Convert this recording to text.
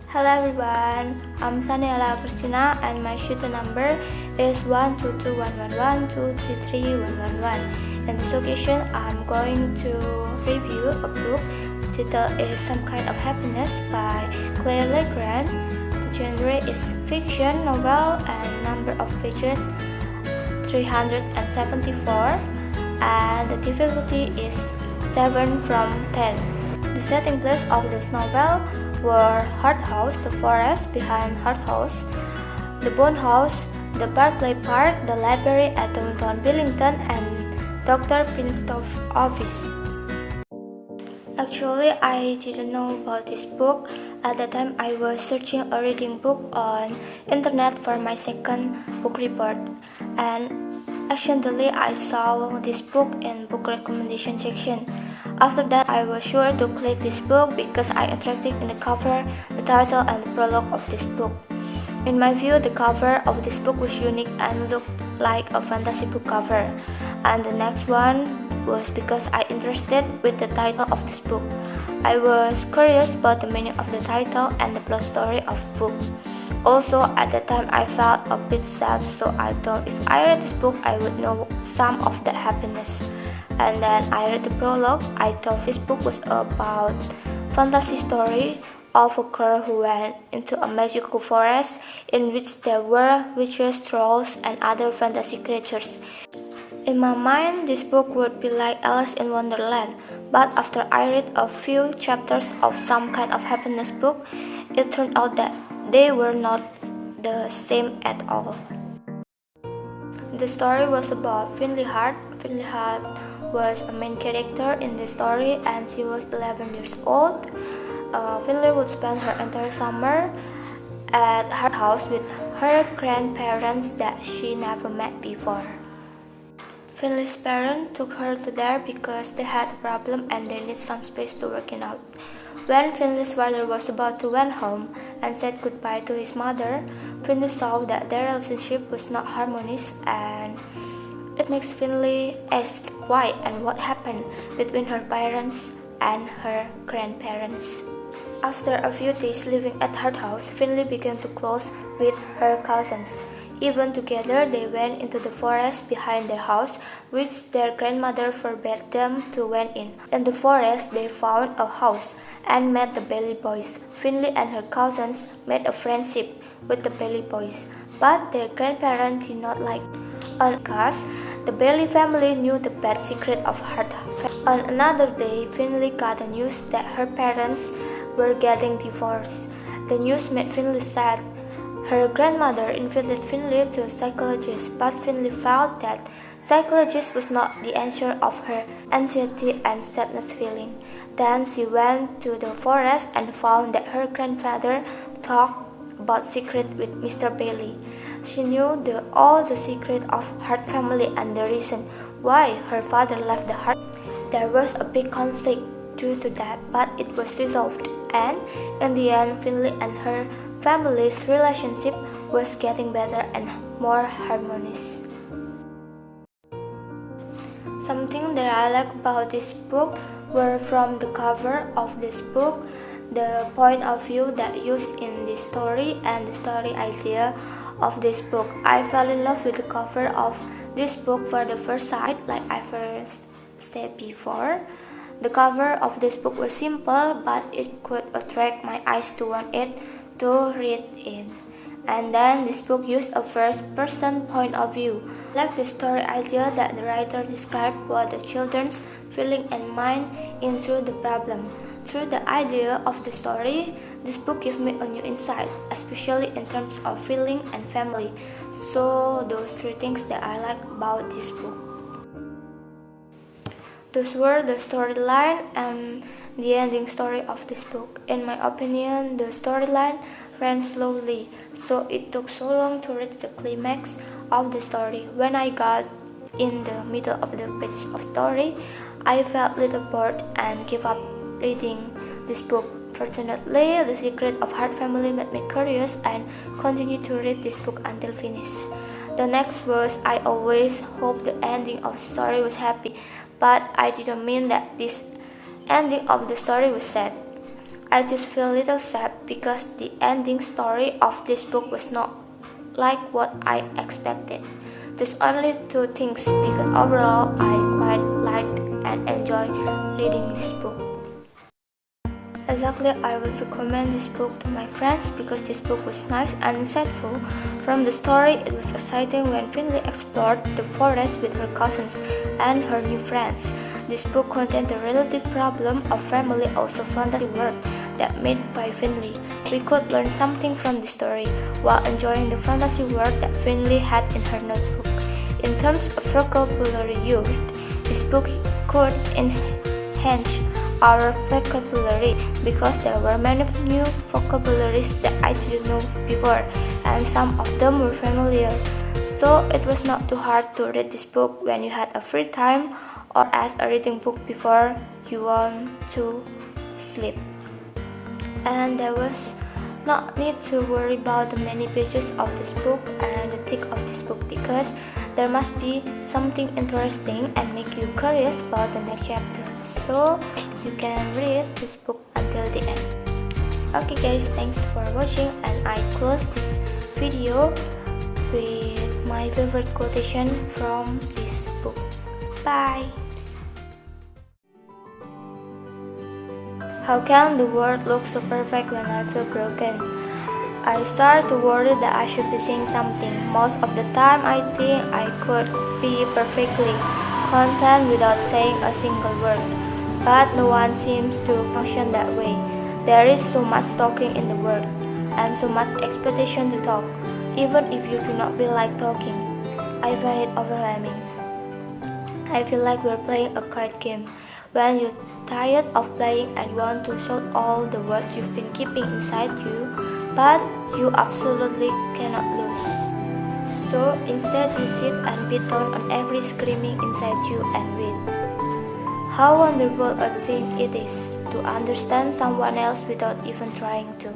Hello everyone, I'm Sania Lea Kristina and my shooter number is 12211123311. In this occasion, I'm going to review a book. The title is Some Kind of Happiness by Claire Legrand. The genre is fiction novel and number of pages 374 and the difficulty is 7 from 10. The setting place of this novel were Hart House, the forest behind Hart House, the Bone House, the Barclay Park, the library at downtown Billington, and Dr. Prince's office. Actually, I didn't know about this book. At the time, I was searching a reading book on internet for my second book report, and accidentally I saw this book in book recommendation section. After that, I was sure to click this book because I attracted in the cover, the title, and the prologue of this book. In my view, the cover of this book was unique and looked like a fantasy book cover. And the next one was because I interested with the title of this book. I was curious about the meaning of the title and the plot story of the book. Also, at the time I felt a bit sad, so I thought if I read this book, I would know some of that happiness. And then I read the prologue. I thought this book was about fantasy story of a girl who went into a magical forest in which there were witches, trolls, and other fantasy creatures. In my mind, this book would be like Alice in Wonderland, but after I read a few chapters of Some Kind of Happiness book, it turned out that they were not the same at all. The story was about Finley Hart. Finley Hart was a main character in the story and she was 11 years old. Finley would spend her entire summer at her house with her grandparents that she never met before. Finley's parents took her to there because they had a problem and they need some space to work it out. When Finley's father was about to went home and said goodbye to his mother, Finley saw that their relationship was not harmonious and it makes Finley ask why and what happened between her parents and her grandparents. After a few days living at her house, Finley began to close with her cousins. Even together, they went into the forest behind their house, which their grandmother forbade them to went in. In the forest, they found a house and met the Bailey Boys. Finley and her cousins made a friendship with the Bailey Boys, but their grandparents did not like because the Bailey family knew the bad secret of her. On another day, Finley got the news that her parents were getting divorced. The news made Finley sad. Her grandmother invited Finley to a psychologist, but Finley felt that psychologist was not the answer of her anxiety and sadness feeling. Then she went to the forest and found that her grandfather talked about secret with Mr. Bailey. She knew all the secret of Hart family and the reason why her father left the Hart. There was a big conflict due to that, but it was resolved, and in the end, Finley and her family's relationship was getting better and more harmonious. Something that I like about this book were from the cover of this book, the point of view that used in this story and the story idea of this book. I fell in love with the cover of this book for the first sight, like I first said before. The cover of this book was simple, but it could attract my eyes to want it to read in. And then this book used a first-person point of view. I like the story idea that the writer described what the children's feeling and mind in through the problem. Through the idea of the story, this book gives me a new insight, especially in terms of feeling and family. So those three things that I like about this book. Those were the storyline and the ending story of this book. In my opinion, the storyline ran slowly, so it took so long to reach the climax of the story. When I got in the middle of the page of story, I felt a little bored and gave up reading this book. Fortunately, the secret of Hart family made me curious and continued to read this book until finished. The next verse, I always hoped the ending of the story was happy, but I didn't mean that this ending of the story was sad. I just feel a little sad because the ending story of this book was not like what I expected. There's only two things because overall I quite liked and enjoyed reading this book. Exactly, I would recommend this book to my friends because this book was nice and insightful. From the story, it was exciting when Finley explored the forest with her cousins and her new friends. This book contained the relative problem of family, also fantasy world that made by Finley. We could learn something from the story while enjoying the fantasy world that Finley had in her notebook. In terms of vocabulary used, this book could enhance our vocabulary because there were many new vocabularies that I didn't know before, and some of them were familiar. So it was not too hard to read this book when you had a free time or as a reading book before you want to sleep. And there was not need to worry about the many pages of this book and the thick of this book because there must be something interesting and make you curious about the next chapter. So you can read this book until the end. Okay guys, thanks for watching, and I close this video with my favorite quotation from this book. Bye! How can the world look so perfect when I feel broken? I start to worry that I should be saying something. Most of the time I think I could be perfectly content without saying a single word. But no one seems to function that way. There is so much talking in the world, and so much expectation to talk, even if you do not feel like talking. I find it overwhelming. I feel like we're playing a card game. When you're tired of playing and want to shout all the words you've been keeping inside you, but you absolutely cannot lose. So instead you sit and beat down on every screaming inside you and wait. How wonderful a thing it is to understand someone else without even trying to.